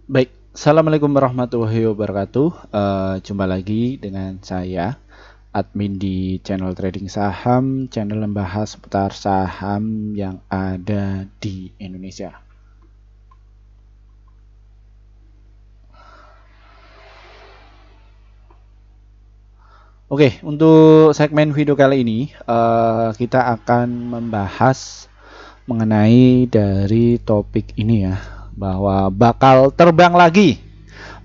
Baik, Assalamualaikum warahmatullahi wabarakatuh. Jumpa lagi dengan saya, admin di channel trading saham, channel membahas seputar saham yang ada di Indonesia. Oke, untuk segmen video kali ini, kita akan membahas mengenai dari topik ini ya, bahwa bakal terbang lagi.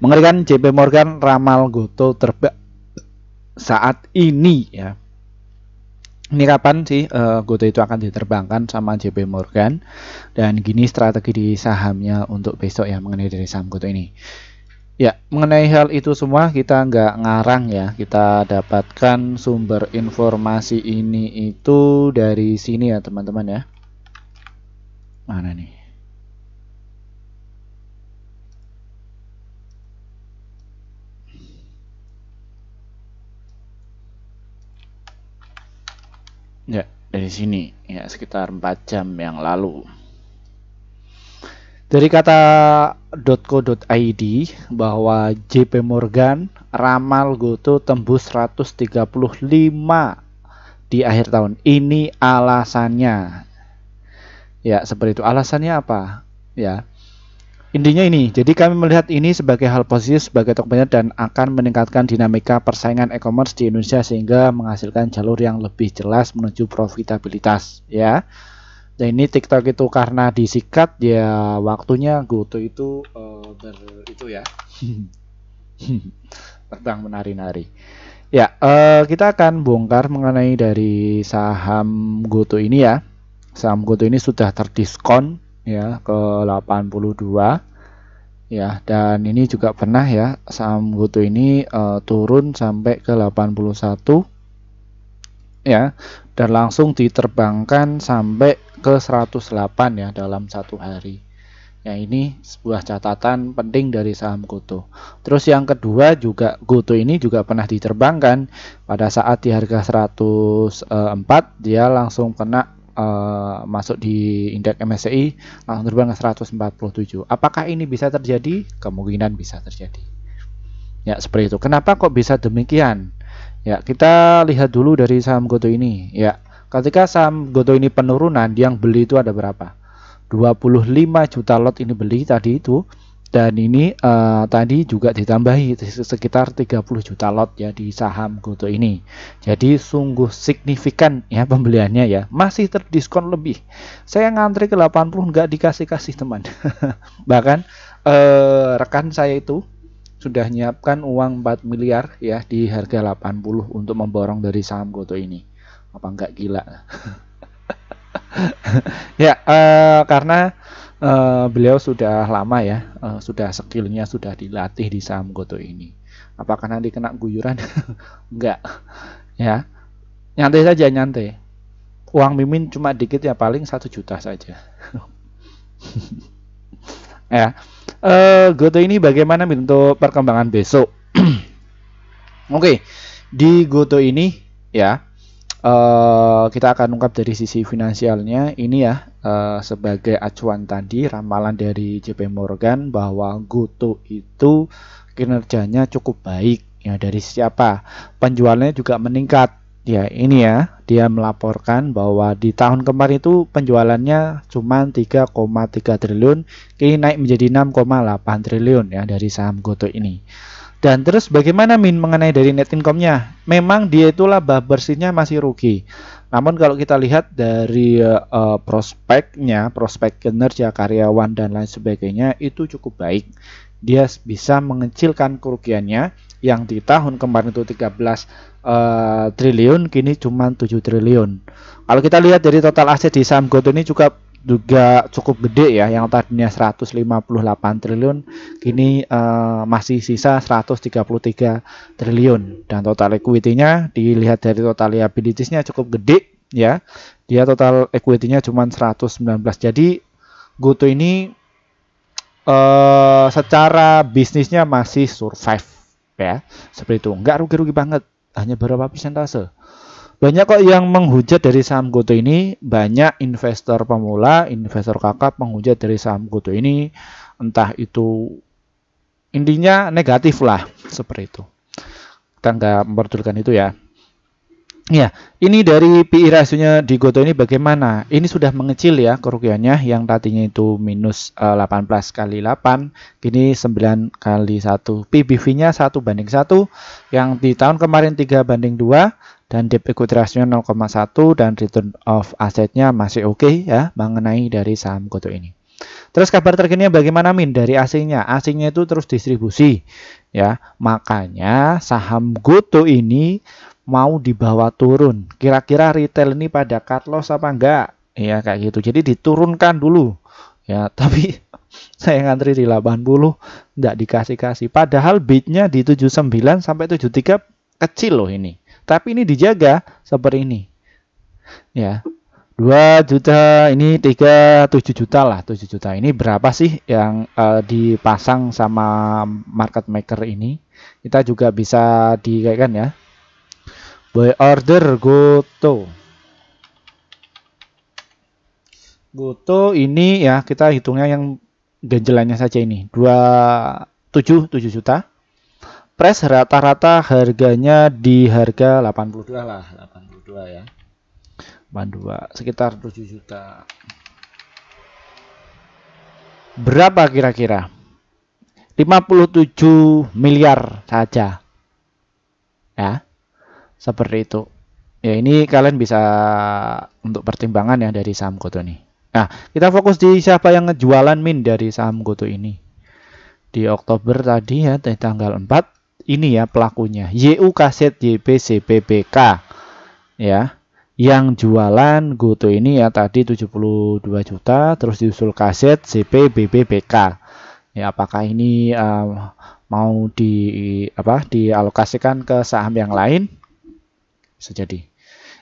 Mengerikan, JP Morgan ramal Goto terbang saat ini ya. Ini kapan sih Goto itu akan diterbangkan sama JP Morgan, dan gini strategi di sahamnya untuk besok ya mengenai dari saham Goto ini. Ya, mengenai hal itu semua kita nggak ngarang ya, kita dapatkan sumber informasi ini itu dari sini ya teman-teman ya. Mana nih? Ya, dari sini ya, sekitar 4 jam yang lalu. Dari kata .co.id bahwa JP Morgan ramal Goto tembus 135 di akhir tahun. Ini alasannya. Ya, seperti itu. Alasannya apa? Ya. Intinya ini, jadi kami melihat ini sebagai hal positif sebagai Tokopedia dan akan meningkatkan dinamika persaingan e-commerce di Indonesia sehingga menghasilkan jalur yang lebih jelas menuju profitabilitas ya. Dan ini TikTok itu karena disikat ya, waktunya Goto itu itu ya. Terbang menari-nari. Ya, kita akan bongkar mengenai dari saham Goto ini ya. Saham Goto ini sudah terdiskon ya ke 82 ya, dan ini juga pernah ya saham Goto ini turun sampai ke 81 ya, dan langsung diterbangkan sampai ke 108 ya dalam satu hari. Ya, ini sebuah catatan penting dari saham Goto. Terus yang kedua juga, Goto ini juga pernah diterbangkan pada saat di harga 104 dia langsung kena masuk di indeks MSCI, langsung terbang ke 147. Apakah ini bisa terjadi? Kemungkinan bisa terjadi. Ya, seperti itu. Kenapa kok bisa demikian? Ya, kita lihat dulu dari saham Goto ini. Ya, ketika saham Goto ini penurunan, yang beli itu ada berapa? 25 juta lot ini beli tadi itu, dan ini tadi juga ditambahi sekitar 30 juta lot ya di saham Goto ini. Jadi sungguh signifikan ya pembeliannya ya, masih terdiskon lebih. Saya ngantri ke 80 nggak dikasih-kasih teman. Bahkan rekan saya itu sudah nyiapkan uang 4 miliar ya di harga 80 untuk memborong dari saham Goto ini. Apa nggak gila? Ya, karena beliau sudah lama ya, sudah skillnya sudah dilatih di saham Goto ini. Apakah nanti kena guyuran? Enggak ya, nyantai saja, nyantai. Uang mimin cuma dikit ya, paling 1 juta saja. Ya, Goto ini bagaimana untuk perkembangan besok? Oke, di Goto ini ya, kita akan ungkap dari sisi finansialnya ini ya, sebagai acuan tadi ramalan dari JP Morgan bahwa Goto itu kinerjanya cukup baik ya. Dari siapa? Penjualannya juga meningkat ya. Ini ya, dia melaporkan bahwa di tahun kemarin itu penjualannya cuma 3,3 triliun, kini naik menjadi 6,8 triliun ya dari saham Goto ini. Dan terus bagaimana mengenai dari net income-nya? Memang dia itu laba bersihnya masih rugi. Namun kalau kita lihat dari prospeknya, prospek kinerja karyawan dan lain sebagainya itu cukup baik. Dia bisa mengecilkan kerugiannya yang di tahun kemarin itu 13 triliun, kini cuma 7 triliun. Kalau kita lihat dari total aset di saham Goto ini juga cukup gede ya, yang tadinya 158 triliun kini masih sisa 133 triliun, dan total equity-nya dilihat dari total liabilities-nya cukup gede ya, dia total equity-nya cuma 119. Jadi Goto ini secara bisnisnya masih survive ya, seperti itu, nggak rugi-rugi banget, hanya berapa persentase. Banyak kok yang menghujat dari saham Goto ini, banyak investor pemula, investor kakap menghujat dari saham Goto ini, entah itu intinya negatif lah seperti itu. Kita nggak memperdulikan itu ya. Ya, ini dari PI rasionya di Goto ini bagaimana? Ini sudah mengecil ya kerugiannya, yang tadinya itu minus 18 kali 8, kini 9 kali 1. PBV-nya 1:1, yang di tahun kemarin 3:2, dan debt equity ratio 0,1, dan return of asset-nya masih oke ya mengenai dari saham Goto ini. Terus kabar terkini bagaimana Min dari asingnya? Asingnya itu terus distribusi ya. Makanya saham Goto ini mau dibawa turun. Kira-kira retail ini pada cut loss apa enggak? Ya kayak gitu. Jadi diturunkan dulu. Ya, tapi saya ngantri di 80 enggak dikasih-kasih. Padahal bidnya di 79 sampai 73 kecil loh ini. Tapi ini dijaga seperti ini. Ya. 2 juta, ini 7 juta lah, 7 juta. Ini berapa sih yang dipasang sama market maker ini? Kita juga bisa dikaitkan ya. Buy order Goto. Goto ini ya kita hitungnya yang ganjelannya saja ini 7 juta. Price rata-rata harganya di harga 82 lah, 82 ya. 82 sekitar 7 juta. Berapa kira-kira? 57 miliar saja. Ya. Seperti itu. Ya ini kalian bisa untuk pertimbangan ya dari saham Goto ini. Nah, kita fokus di siapa yang ngejualan Min dari saham Goto ini. Di Oktober tadi ya, di tanggal 4, ini ya pelakunya. YU Kaset YPCPBK. Ya. Yang jualan Goto ini ya tadi 72 juta, terus diusul Kaset CPBBBK. Ya, apakah ini mau dialokasikan ke saham yang lain? Bisa jadi.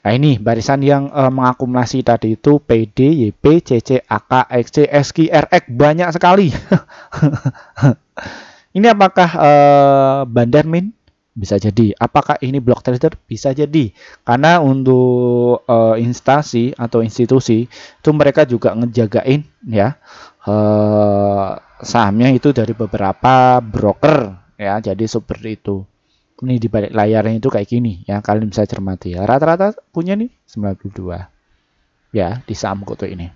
Nah ini barisan yang mengakumulasi tadi itu PD, YP, CC, AK, XC, SQ, RX banyak sekali. Ini apakah bandar Min? Bisa jadi. Apakah ini block trader? Bisa jadi. Karena untuk instansi atau institusi itu mereka juga ngejagain ya sahamnya itu dari beberapa broker ya. Jadi seperti itu. Ini di balik layarnya itu kayak gini ya, kalian bisa cermati ya. Rata-rata punya nih 92 ya di saham Goto ini.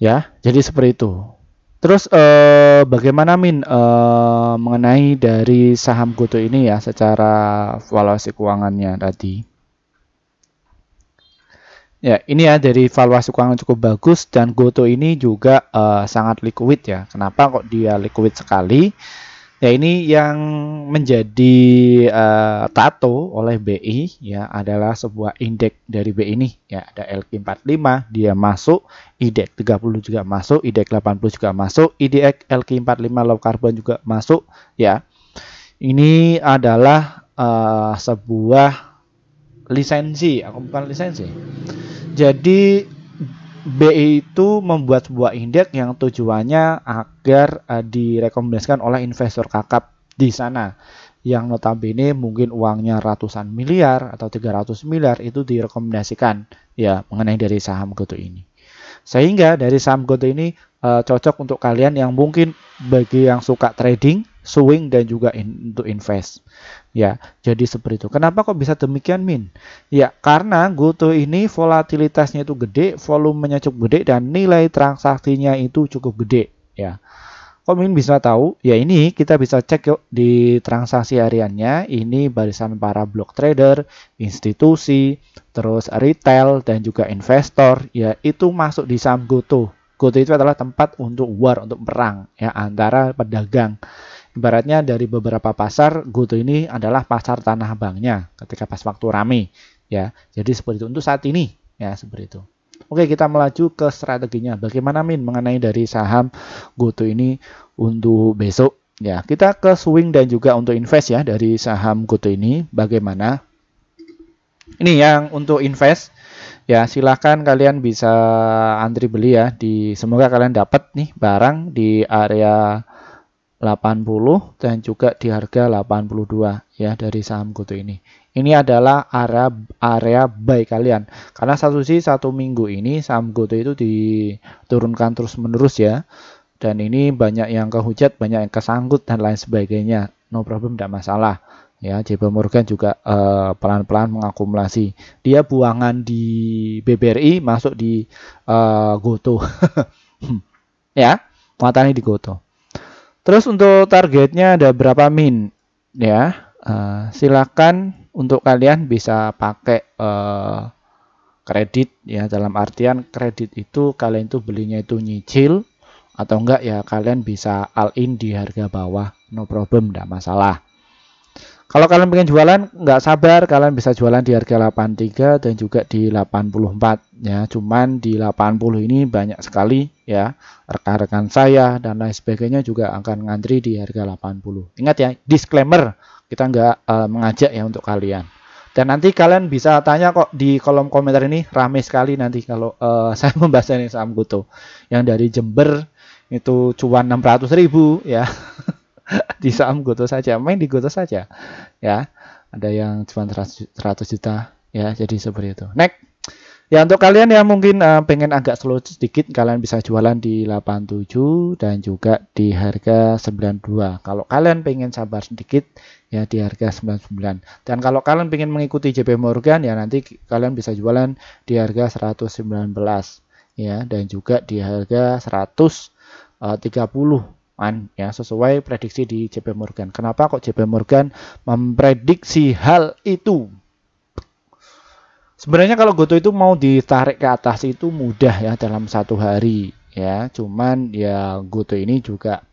Ya, jadi seperti itu. Terus bagaimana Min mengenai dari saham Goto ini ya secara valuasi keuangannya tadi. Ya, ini ya dari valuasi keuangan cukup bagus, dan Goto ini juga sangat liquid ya. Kenapa kok dia liquid sekali? Ya ini yang menjadi tato oleh BI ya adalah sebuah indeks dari BI ini ya, ada LQ45 dia masuk, IDX 30 juga masuk, IDX 80 juga masuk, IDX LQ45 low carbon juga masuk ya. Ini adalah sebuah lisensi, bukan lisensi. Jadi BI itu membuat sebuah indeks yang tujuannya agar direkomendasikan oleh investor kakap di sana, yang notabene mungkin uangnya ratusan miliar atau 300 miliar itu direkomendasikan ya mengenai dari saham Goto ini. Sehingga dari saham Goto ini cocok untuk kalian yang mungkin bagi yang suka trading, swing, dan juga untuk invest. Ya, jadi seperti itu. Kenapa kok bisa demikian Min? Ya, karena Goto ini volatilitasnya itu gede, volumenya cukup gede, dan nilai transaksinya itu cukup gede. Ya, kok Min bisa tahu? Ya ini kita bisa cek yuk di transaksi hariannya. Ini barisan para block trader, institusi, terus retail, dan juga investor. Ya itu masuk di saham Goto. Goto itu adalah tempat untuk war, untuk perang ya antara pedagang. Ibaratnya dari beberapa pasar, Goto ini adalah pasar Tanah Abangnya ketika pas waktu rame ya. Jadi seperti itu untuk saat ini ya, seperti itu. Oke, kita melaju ke strateginya. Bagaimana Min mengenai dari saham Goto ini untuk besok ya. Kita ke swing dan juga untuk invest ya dari saham Goto ini bagaimana. Ini yang untuk invest ya, silahkan kalian bisa antri beli ya, semoga kalian dapat nih barang di area 80 dan juga di harga 82 ya dari saham Goto ini. Ini adalah area buy kalian. Karena satu minggu ini saham Goto itu diturunkan terus menerus ya. dan ini banyak yang kehujat, banyak yang kesangkut dan lain sebagainya. No problem, tidak masalah. Ya, JP Morgan juga pelan-pelan mengakumulasi. Dia buangan di BBRI masuk di Goto. Ya, muatannya di Goto. Terus untuk targetnya ada berapa min? Ya, silakan untuk kalian bisa pakai kredit ya, dalam artian kredit itu kalian itu belinya itu nyicil atau enggak ya kalian bisa all in di harga bawah, no problem, tidak masalah. Kalau kalian pengen jualan, nggak sabar, kalian bisa jualan di harga 83 dan juga di 84 ya. Cuman di 80 ini banyak sekali ya rekan-rekan saya dan lain sebagainya juga akan ngantri di harga 80. Ingat ya, disclaimer, kita nggak mengajak ya untuk kalian. Dan nanti kalian bisa tanya kok di kolom komentar ini, rame sekali nanti kalau saya membahas ini saham Goto. Yang dari Jember itu cuan 600.000 ya. Di saham Goto saja, main di Goto saja ya, ada yang cuma 100 juta ya, jadi seperti itu. Next ya, untuk kalian yang mungkin pengen agak slow sedikit, kalian bisa jualan di 87 dan juga di harga 92. Kalau kalian pengen sabar sedikit ya di harga 99, dan kalau kalian pengen mengikuti JP Morgan ya nanti kalian bisa jualan di harga 119 ya, dan juga di harga 130 ya, sesuai prediksi di JP Morgan. Kenapa kok JP Morgan memprediksi hal itu? Sebenarnya kalau Goto itu mau ditarik ke atas itu mudah ya, dalam 1 hari ya. Cuman ya Goto ini juga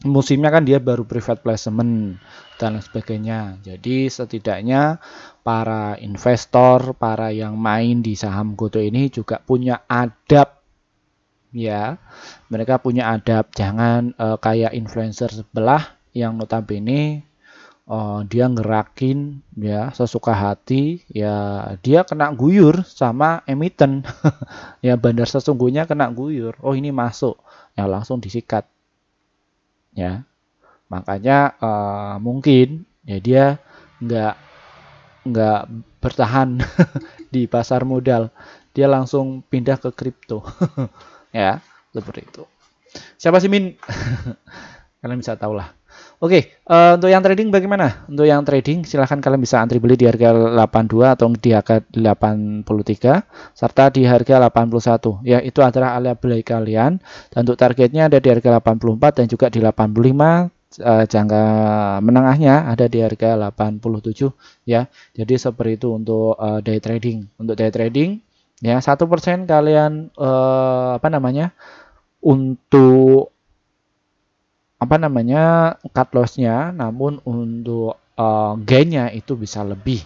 musimnya kan dia baru private placement dan sebagainya. Jadi setidaknya para investor, para yang main di saham Goto ini juga punya adab ya, mereka punya adab, jangan kayak influencer sebelah yang notabene dia ngerakin ya sesuka hati ya, dia kena guyur sama emiten ya, bandar sesungguhnya kena guyur, oh ini masuk ya langsung disikat ya. Makanya mungkin ya dia nggak bertahan di pasar modal, dia langsung pindah ke kripto. Ya, seperti itu. Siapa sih Min? Kalian bisa tahu lah. Oke, untuk yang trading bagaimana? Untuk yang trading silahkan kalian bisa antri beli di harga 82 atau di harga 83 serta di harga 81. Ya, itu adalah area beli kalian. Dan untuk targetnya ada di harga 84 dan juga di 85. Jangka menengahnya ada di harga 87 ya. Jadi seperti itu untuk day trading. Untuk day trading ya 1% kalian untuk cut lossnya, namun untuk gainnya itu bisa lebih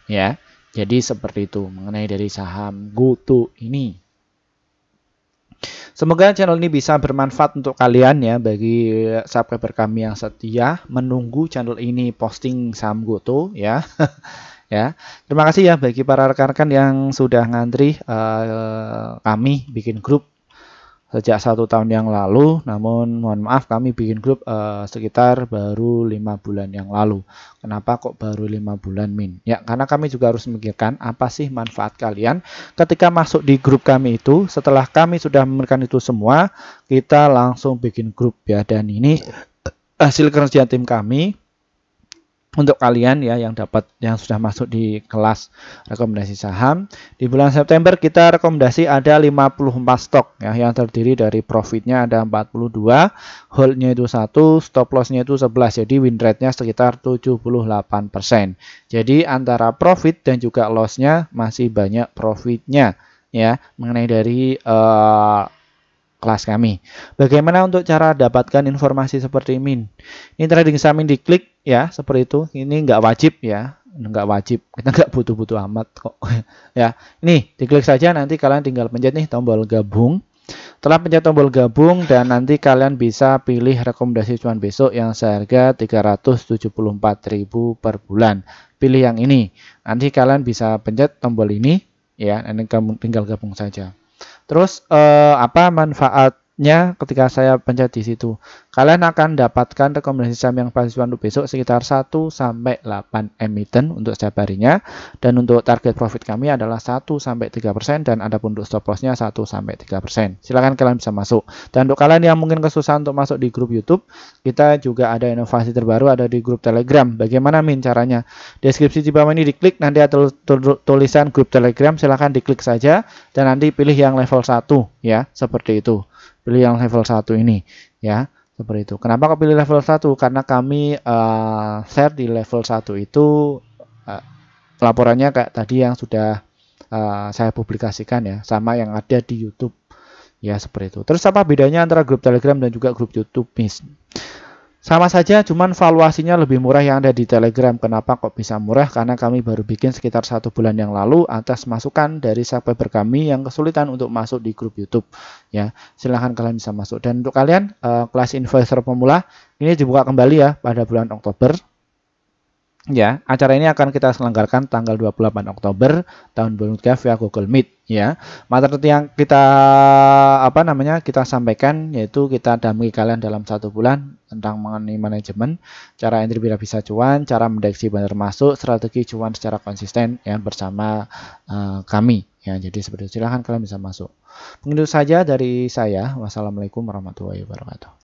ya. Jadi seperti itu mengenai dari saham Goto ini. Semoga channel ini bisa bermanfaat untuk kalian ya, bagi subscriber kami yang setia menunggu channel ini posting saham Goto ya. Ya, terima kasih ya bagi para rekan-rekan yang sudah ngantri kami bikin grup sejak 1 tahun yang lalu. Namun mohon maaf kami bikin grup sekitar baru 5 bulan yang lalu. Kenapa kok baru 5 bulan Min? Ya karena kami juga harus memikirkan apa sih manfaat kalian ketika masuk di grup kami itu. Setelah kami sudah memberikan itu semua, kita langsung bikin grup ya, dan ini hasil kerja tim kami untuk kalian ya yang sudah masuk di kelas rekomendasi saham. Di bulan September kita rekomendasi ada 54 stok ya, yang terdiri dari profitnya ada 42, holdnya itu 1, stop lossnya itu 11. Jadi win rate-nya sekitar 78%. Jadi antara profit dan juga lossnya masih banyak profitnya ya, mengenai dari kelas kami. Bagaimana untuk cara dapatkan informasi seperti ini? Ini trading saham ini diklik ya, seperti itu. Ini nggak wajib ya, nggak wajib. Kita nggak butuh-butuh amat kok. Ya, ini diklik saja. Nanti kalian tinggal pencet nih tombol gabung. Setelah pencet tombol gabung dan nanti kalian bisa pilih rekomendasi cuan besok yang seharga 374.000 per bulan. Pilih yang ini. Nanti kalian bisa pencet tombol ini ya, nanti kamu tinggal gabung saja. Terus apa manfaat ketika saya pencet di situ, kalian akan dapatkan rekomendasi saham yang pas untuk besok sekitar 1 sampai 8 emiten untuk setiap harinya, dan untuk target profit kami adalah 1 sampai 3% dan adapun untuk stop loss-nya 1 sampai 3%. Silakan kalian bisa masuk. Dan untuk kalian yang mungkin kesusahan untuk masuk di grup YouTube, kita juga ada inovasi terbaru, ada di grup Telegram. Bagaimana Min caranya? Deskripsi di bawah ini diklik, nanti ada tulisan grup Telegram, silahkan diklik saja dan nanti pilih yang level 1 ya, seperti itu. Pilih yang level 1 ini ya, seperti itu. Kenapa kok pilih level 1? Karena kami share di level 1 itu laporannya kayak tadi yang sudah saya publikasikan ya, sama yang ada di YouTube ya, seperti itu. Terus apa bedanya antara grup Telegram dan juga grup YouTube? Sama saja, cuman valuasinya lebih murah yang ada di Telegram. Kenapa kok bisa murah? Karena kami baru bikin sekitar 1 bulan yang lalu atas masukan dari subscriber kami yang kesulitan untuk masuk di grup YouTube. Ya, silahkan kalian bisa masuk. Dan untuk kalian kelas investor pemula ini dibuka kembali ya pada bulan Oktober. Ya, acara ini akan kita selenggarakan tanggal 28 Oktober tahun 2023 via Google Meet ya. Materi yang kita kita sampaikan yaitu kita dampingi kalian dalam 1 bulan tentang mengenai manajemen, cara entry bila bisa cuan, cara mendeteksi benar masuk, strategi cuan secara konsisten ya bersama kami ya. Jadi seperti itu, silahkan kalian bisa masuk. Mungkin itu saja dari saya. Wassalamualaikum warahmatullahi wabarakatuh.